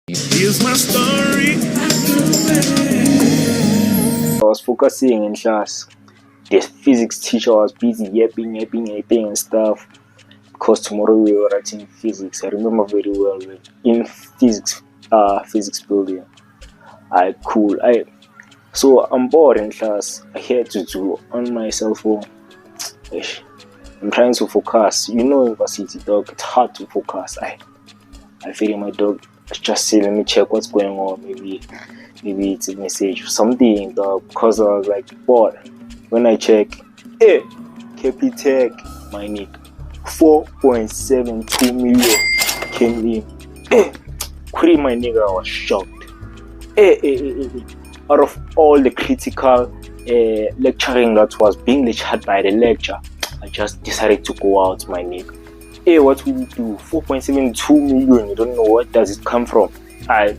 Here's my story. I was focusing in class. The physics teacher was busy yapping and stuff because tomorrow we were writing physics. I remember very well in physics building. So I'm bored in class. I had to do on my cell phone. I'm trying to focus. You know, university dog, it's hard to focus. I feel my dog just say, let me check what's going on. Maybe it's a message or something, dog, because I was like bored. When I check, Capitec, my nick, 4.72 million came in. Quit my nigga, I was shocked. Out of all the critical lecturing that was being lectured by the lecturer, I just decided to go out, my nigga. What will you do? 4.72 million, you don't know where does it come from. I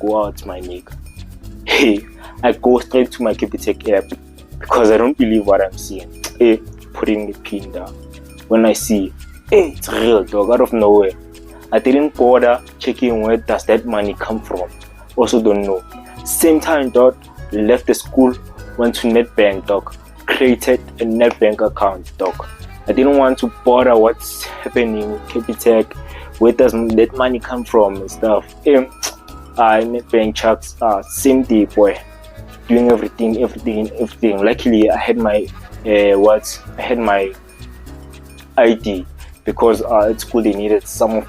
go out, my nigga. I go straight to my Capitec app because I don't believe what I'm seeing. Putting the pin down. When I see, it's real, dog, out of nowhere. I didn't bother checking where does that money come from. Also don't know. Same time, dog, left the school, went to NetBank, dog, created a NetBank account, dog. I didn't want to bother what's happening in Capitec, where does that money come from and stuff. NetBank checks, same day, boy, doing everything. Luckily, I had my ID because at school they needed some of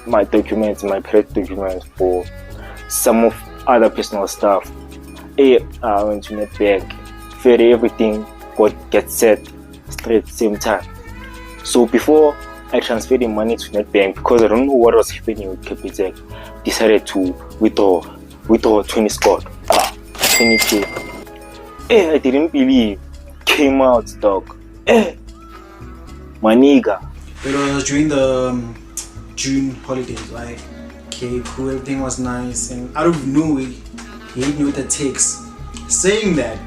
my documents, my parent documents for some of other personal stuff. I went to NetBank, fed everything, get set straight same time. So before I transferred the money to NetBank, because I don't know what was happening with Capitec, decided to withdraw 20 squad, 20k. I didn't believe came out, dog. My nigga. It was during the June holidays, right? Okay, cool, everything was nice, and out of nowhere, he hit me with a text saying that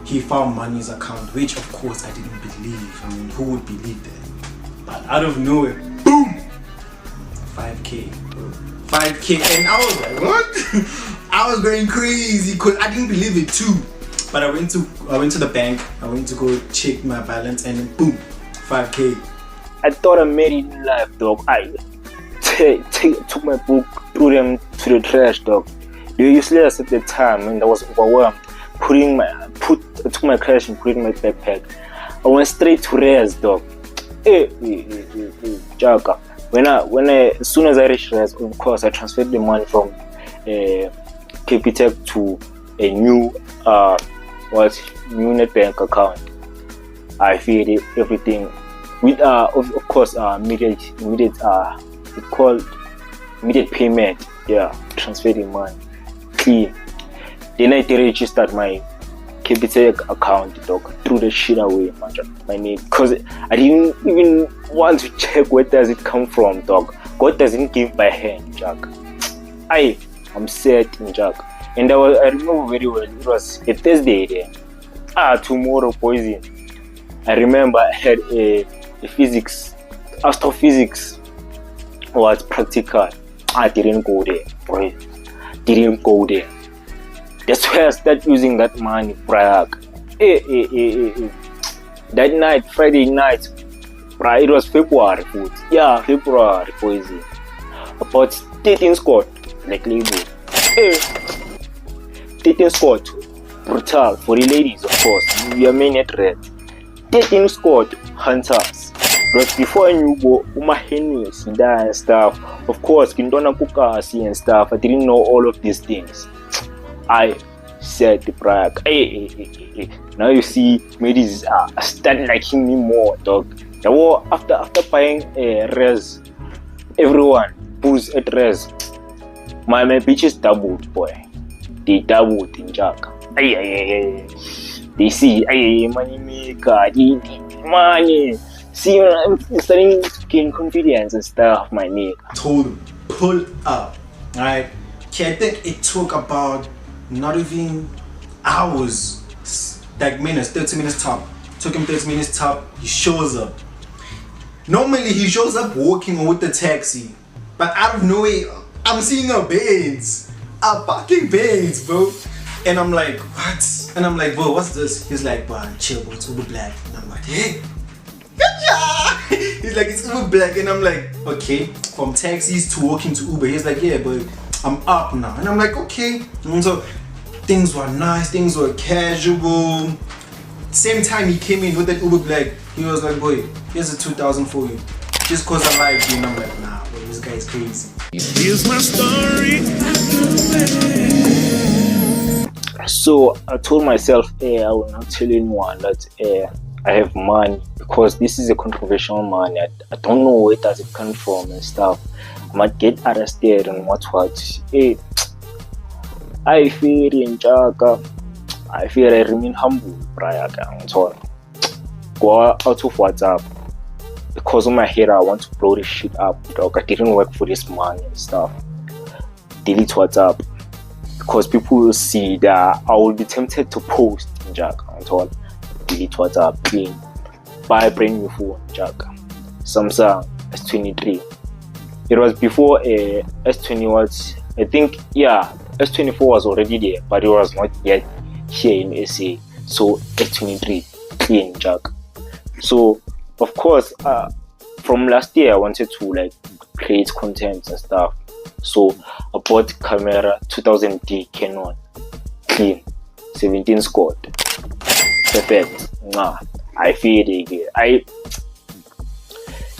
he found money in his account, which of course I didn't believe. I mean, who would believe that? But out of nowhere, boom! 5k, bro. 5k, and I was like, what? I was going crazy because I didn't believe it too. But I went to the bank, I went to go check my balance, and boom, 5k. I thought I made it in life, dog. I took my book, threw them to the trash, dog. The useless at the time, and I was overwhelmed. I took my cash and put it in my backpack. I went straight to res, dog. Jaka. As soon as I reached res, of course, I transferred the money from Capitec to a new NetBank account. I filled everything with of course immediate it's called immediate payment. Transferred the money clean. Then I registered my Capitec account, dog. Threw the shit away, my name, because I didn't even want to check where does it come from, dog. God doesn't give by hand, Jack. I'm set in Jack. And I remember very well, it was a Thursday there. Tomorrow poison. I remember I had a physics, astrophysics was practical. I didn't go there, boy. Didn't go there. That's where I started using that money, brag. That night, Friday night, it was February food. February poison. About 13 squad, like label. 13 squad, brutal for the ladies, of course. We are main at red. 13 squad, hunters. But before I knew my Henrys and stuff, of course, Kindona Kukasi and stuff, I didn't know all of these things. I said the brag. Now you see, ladies start liking me more, dog. After buying a res, everyone booze at res. My bitches doubled, boy. They doubled in Jack. They see, money maker, money. See, I'm starting to gain confidence and stuff, my nigga. Told him, pull up, right? Okay, I think it took about not even hours, like minutes, 30 minutes top. Took him 30 minutes top, he shows up. Normally he shows up walking or with the taxi, but out of nowhere, I'm seeing a Benz, a fucking Benz, bro. And I'm like, what? And I'm like, bro, what's this? He's like, bro, chill, bro, it's Uber Black. And I'm like, hey. He's like, it's Uber Black. And I'm like, okay. From taxis to walking to Uber. He's like, yeah, but I'm up now. And I'm like, okay. And so things were nice, things were casual. Same time he came in with that Uber Black, he was like, boy, here's a 2,000 for you. Just cause I like you. And I'm like, nah, bro, this guy is crazy. Here's my story. So I told myself, I will not tell anyone that I have money, because this is a controversial money. I don't know where does it come from and stuff. I might get arrested and what. I fear in Jaga. I fear I remain humble, prior. Go out of WhatsApp. Because of my hair, I want to blow this shit up, dog. I didn't work for this money and stuff. Delete WhatsApp. Because people will see that I will be tempted to post in Jack and all. Delete WhatsApp, clean. Buy a brand new phone, Jack. Samsung S23. It was before S20 was, I think, yeah, S24 was already there, but it was not yet here in SA. So S23, clean, Jack. So, of course, from last year I wanted to like create content and stuff. So I bought camera 2000D Canon, clean, 17 squad, perfect. I feel it.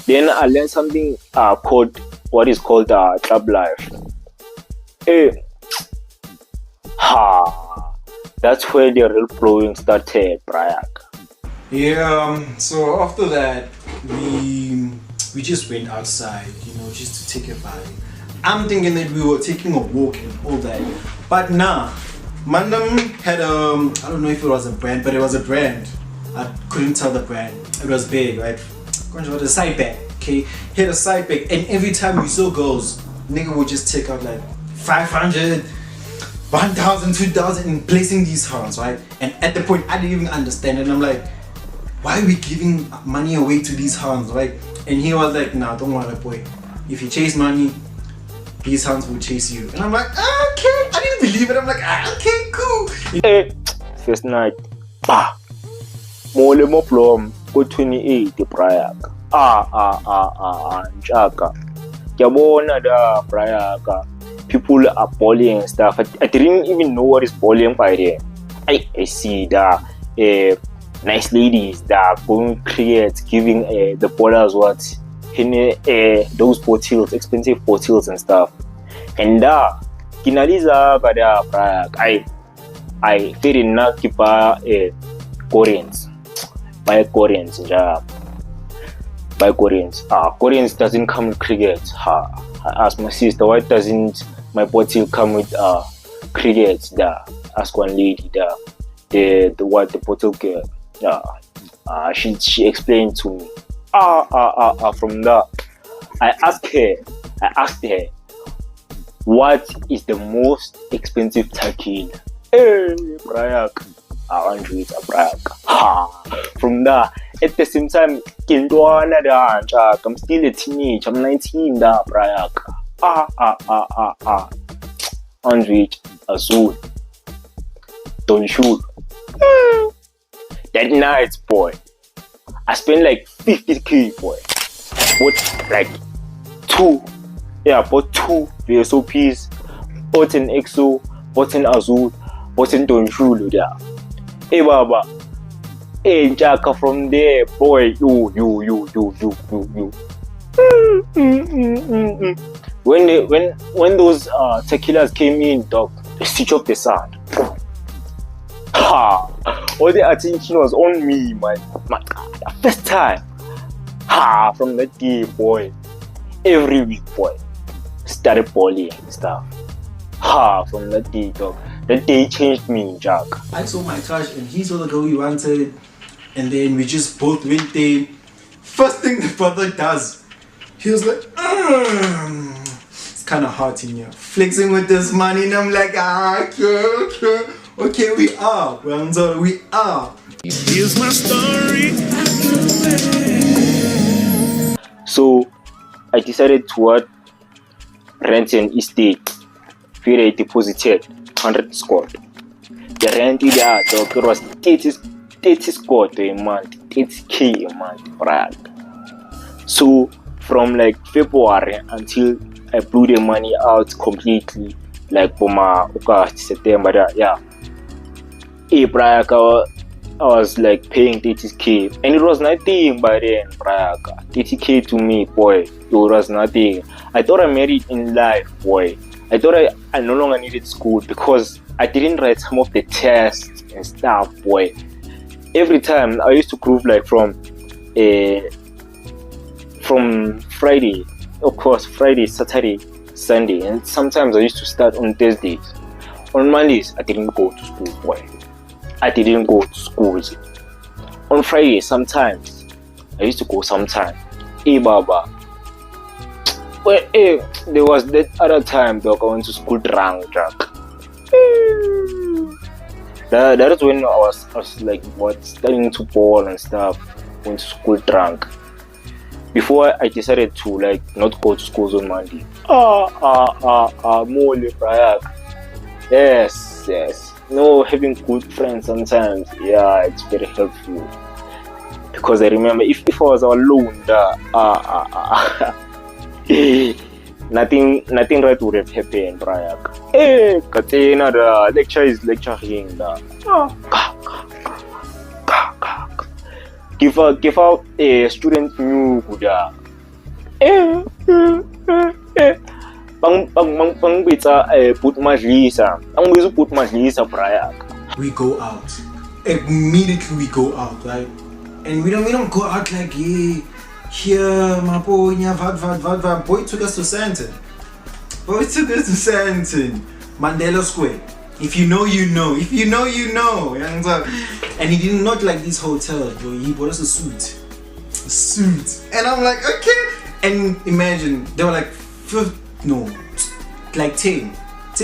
Then I learned something called what is called club life. That's where the real blowing started, Brian. Yeah. So after that, we just went outside, just to take a vibe. I'm thinking that we were taking a walk and all that, but nah. Mandam had I don't know if it was a brand, but it was a brand. I couldn't tell the brand. It was big, right? It was a side bag. Okay, he had a side bag, and every time we saw girls, nigga would just take out like 500, 1,000, 2,000, and placing these hands, right? And at the point, I didn't even understand, and I'm like, why are we giving money away to these hands, right? And he was like, nah, don't worry, boy. If you chase money, these hands will chase you. And I'm like, okay. I didn't believe it. I'm like, okay, cool. First night, mole mo plum, go 28 prior. Njaka. Yabona da prior. People are bullying and stuff. I didn't even know what is bullying by there. I see that nice ladies that are going create, giving the ballers what those bottles, expensive bottles and stuff. And kinaliza kada prior. I feel enough to buy Koreans. Buy Koreans, yeah. Buy Koreans. Koreans doesn't come with cricket. I asked my sister, why doesn't my bottle come with cricket? Ask one lady the bottle girl. She explained to me. From that, I asked her, what is the most expensive turkey? Brayak. I want to eat a brayak. From that, at the same time, I'm still a teenage. I'm 19. Brayak. Android Azul. Don't shoot. That night, boy, I spent like 50k, boy. Bought like two VSOPs, bought an EXO, bought an Azul, bought an Don't shoot. Hey, Baba. Hey, Jaka, from there, boy, you. When those tequilas came in, dog, they switch off the sound. All the attention was on me, man. The first time. From that day, boy. Every week, boy. Started bullying and stuff. From that day, dog. That day changed me, Jack. I saw my crush and he saw the girl he wanted, and then we just both went there. First thing the brother does, he was like, it's kind of hot in here, flexing with this money, and I'm like, okay, we are. Here's my story. So I decided to rent an estate. I deposited 100 squad. The rent there, dog, it was 30 squad a month, 30k a month, bruh. So from like February until I blew the money out completely, like Boma, August, September, yeah. Bruh, I was like paying 30k, and it was nothing by then, bruh. 30k to me, boy, it was nothing. I thought I made it in life, boy. I thought I no longer needed school because I didn't write some of the tests and stuff, boy. Every time I used to groove like from Friday, of course, Friday, Saturday, Sunday, and sometimes I used to start on Thursdays. On Mondays, I didn't go to school, boy. I didn't go to school. On Friday, sometimes I used to go sometimes. Baba. Well, there was that other time dog, I went to school drunk, Jack. That is when I was like starting to ball and stuff. Went to school drunk. Before I decided to like not go to school on Monday. Mole, yes. No, having good friends sometimes, yeah, it's very helpful. Because I remember if I was alone, nothing right would have happened, Brian. Katina, the lecture is lecturing. Give out a student new Buddha. Put my lisa. I'm going to put my lisa, Brian. We go out. Immediately we go out, right? And we don't go out like, yeah. Here, my boy, boy took us to Santon. Mandela Square. If you know, you know. If you know, you know. And he did not like this hotel, bro. He bought us a suit. And I'm like, okay. And imagine, there were like 10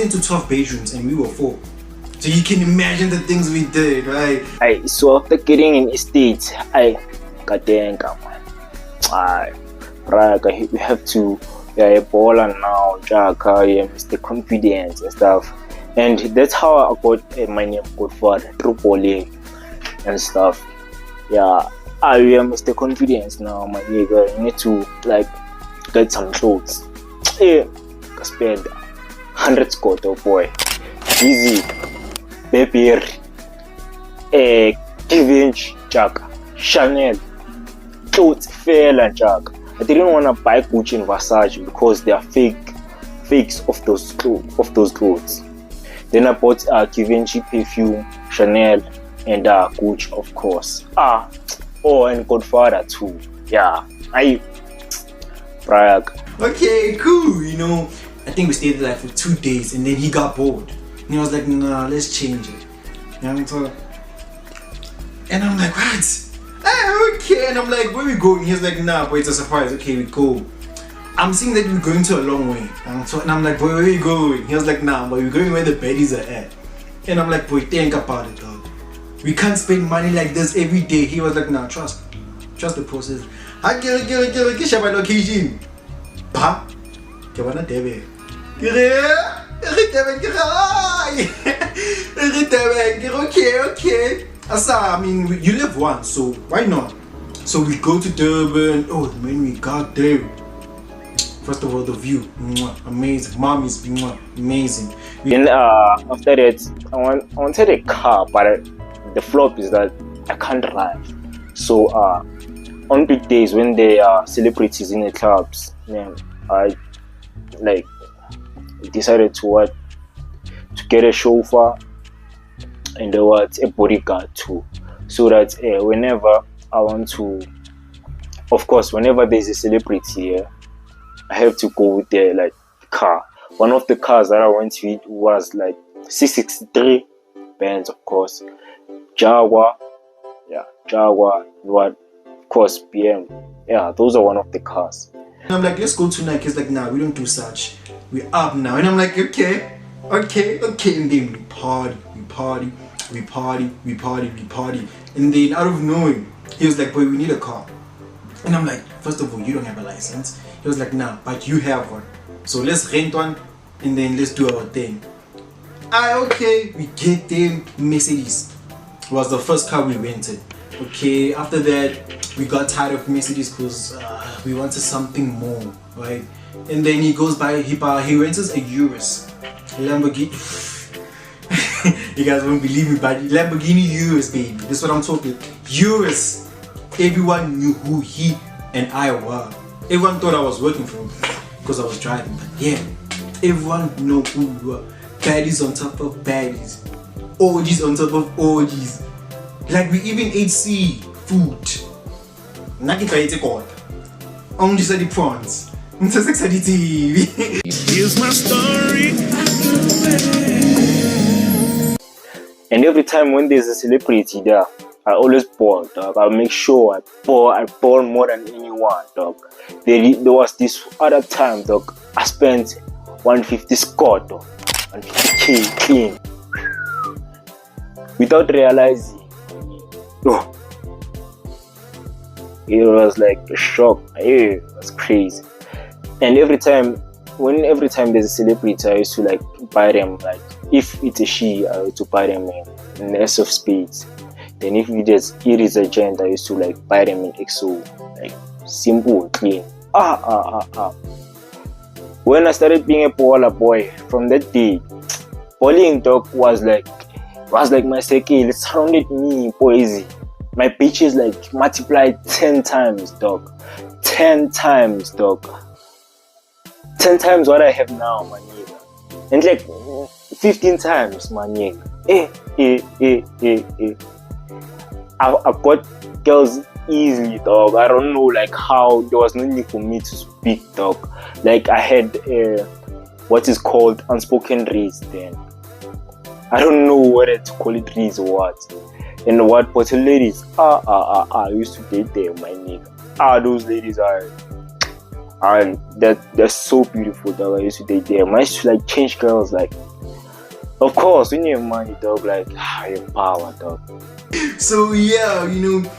to 12 bedrooms, and we were 4. So you can imagine the things we did, right? So after getting in estates, got there, right, we have to a baller now, Jack, Mr. Confidence and stuff. And that's how I got my name Godfather, through balling and stuff. Yeah, I am Mr. Confidence now, my nigga. You need to like get some clothes. Hey, spend 100 squad, oh boy. Easy, baby. Givenchy, Jack, Chanel, clothes, fair and Jack. I didn't want to buy Gucci and Versace because they are fakes of those clothes. Then I bought Givenchy perfume, Chanel, and Gucci, of course. And Godfather too. Yeah, brag. Okay, cool. You know, I think we stayed there like for 2 days, and then he got bored, and he was like, "Nah, let's change it." And I'm like, "What?" Okay, and I'm like, "Where we going?" He's like, "Nah, but it's a surprise." Okay, we go. I'm seeing that we're going to a long way, and I'm like, "Boy, where we going?" He was like, "Nah, but we're going where the baddies are at." And I'm like, "Boy, think about it, dog. We can't spend money like this every day." He was like, "Nah, trust the process." I get my location. Pa, get one Debe. Okay. Asa, I mean, you live once, so why not? So we go to Durban. Oh man, we got there. First of all, the view, amazing. Mommy's amazing. Then after that, I wanted a car, but the flop is that I can't drive. So on big days when there are celebrities in the clubs, man, I like decided to get a chauffeur and a bodyguard too, so that whenever I want to, of course, whenever there's a celebrity here, I have to go with their like car. One of the cars that I went with was like 663 Benz, of course, Jaguar, what, of course, BM. Yeah, those are one of the cars. And I'm like, "Let's go tonight." He's like, "Nah, we don't do such. We're up now." And I'm like, okay. And then we party. And then out of nowhere, he was like, "Boy, we need a car." And I'm like, "First of all, you don't have a license." He was like, "Nah, but you have one." So let's rent one and then let's do our thing. Okay, we get them Mercedes. It was the first car we rented. Okay, after that we got tired of Mercedes because we wanted something more, right? And then he goes by, he rents us a Urus, Lamborghini. You guys won't believe me, but Lamborghini Urus, baby. That's what I'm talking. Urus. Everyone knew who he and I were. Everyone thought I was working for him because I was driving. But yeah, everyone knew who we were. Baddies on top of baddies, orgies on top of orgies. Like we even ate seafood. Nakita ate God. Only said the prawns. Here's my story. And every time when there's a celebrity there, I always ball, dog. I'll make sure I ball more than anyone, dog. There was this other time, dog. I spent 150 score, dog. 150k clean. Without realizing. Oh. It was like a shock. It was crazy. And every time there's a celebrity, I used to like buy them, like if it's a she, I used to buy them in S of Spades. Then if it is a gent, I used to like buy them in XO, like simple, clean. When I started being a baller boy, from that day, balling, dog, was like my circle. It surrounded me, boys. My bitches like multiplied 10 times, dog. 10 times, dog. 10 times what I have now, my nigga. And like 15 times, my nigga. I got girls easily, dog. I don't know like how. There was no need for me to speak, dog. Like I had what is called unspoken reads then. I don't know whether to call it reads or what. And what bottle ladies I used to date them, my nigga. Those ladies they're so beautiful, dog. I used to date them. I used to like change girls, like, of course when you have money, dog, like you have power, dog. So yeah, you know,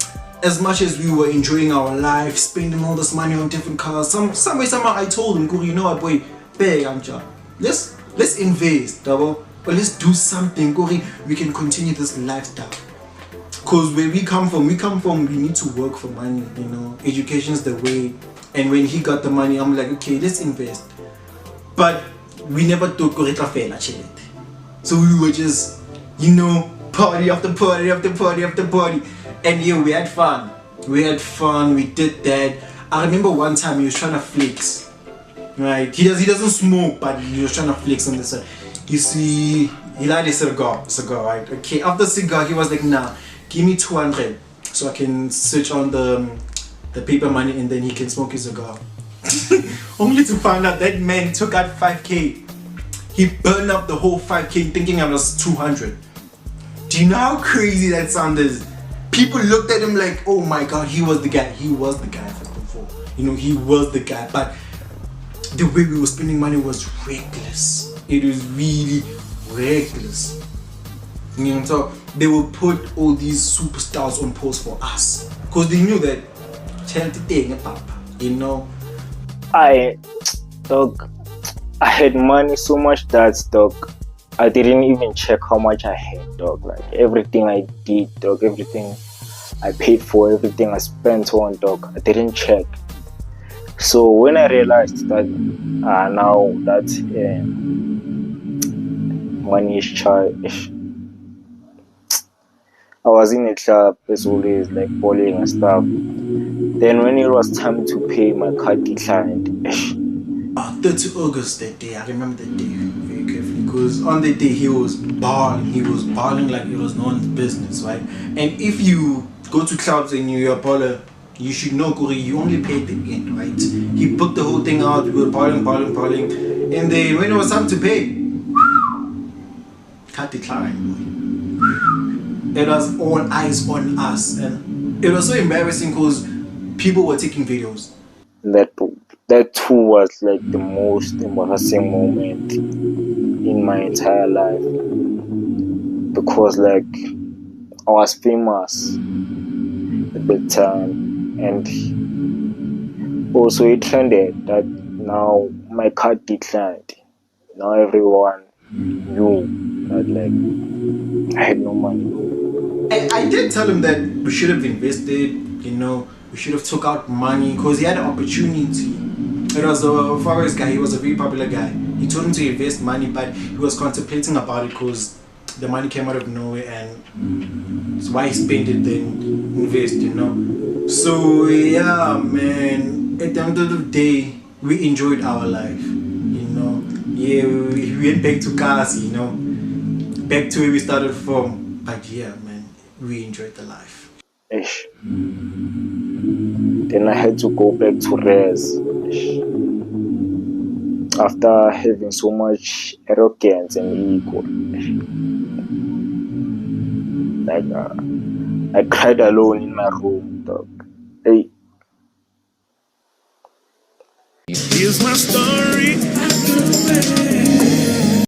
as much as we were enjoying our life, spending all this money on different cars, some way somehow I told him, you know what, boy, pay Amcha, let's invest, double, but let's do something, we can continue this lifestyle. Cause where we come from, we need to work for money, you know. Education's the way. And when he got the money, I'm like, okay, let's invest. But we never took Gorita. So we were just, you know, party after party after party after party. And yeah, we had fun. We did that. I remember one time he was trying to flex. Right? He doesn't smoke, but he was trying to flex on the side. You see, he liked a cigar, right? Okay, after cigar, he was like, nah, give me 200 so I can search on the paper money and then he can smoke his cigar. Only to find out that man took out 5k. He burned up the whole 5k thinking I was 200. Do you know how crazy that sound is? People looked at him like, oh my god, he was the guy. He was the guy first before. You know, he was the guy. But the way we were spending money was reckless. It was really reckless. You know, so they would put all these superstars on post for us because they knew that you know. I had money so much that, dog, I didn't even check how much I had, dog. Like everything I did, dog, everything I paid for, everything I spent on, dog, I didn't check. So when I realized that now that money is childish, I was in a club as always, like bowling and stuff. Then when it was time to pay, my card declined. 30 August that day, I remember that day very carefully because on that day he was balling like it was no one's business, right? And if you go to clubs and you're a baller, you should know, Kuri, you only pay at the end, right? He booked the whole thing out, we were balling, and then when it was time to pay, card declined. It was all eyes on us, and it was so embarrassing because people were taking videos. That too was like the most embarrassing moment in my entire life because like I was famous at that time, and also it trended that now my card declined. Now everyone knew that like I had no money. I did tell him that we should have invested, we should have took out money because he had an opportunity. It was a forex guy, he was a very popular guy. He told him to invest money, but he was contemplating about it because the money came out of nowhere and it's why he spent it then invest, So yeah, man, at the end of the day, we enjoyed our life, Yeah, we went back to Kasi, back to where we started from. But yeah, man, we enjoyed the life. Ish. Then I had to go back to res. Ish. After having so much arrogance and ego. Like I cried alone in my room, dog. Hey. Here's my story.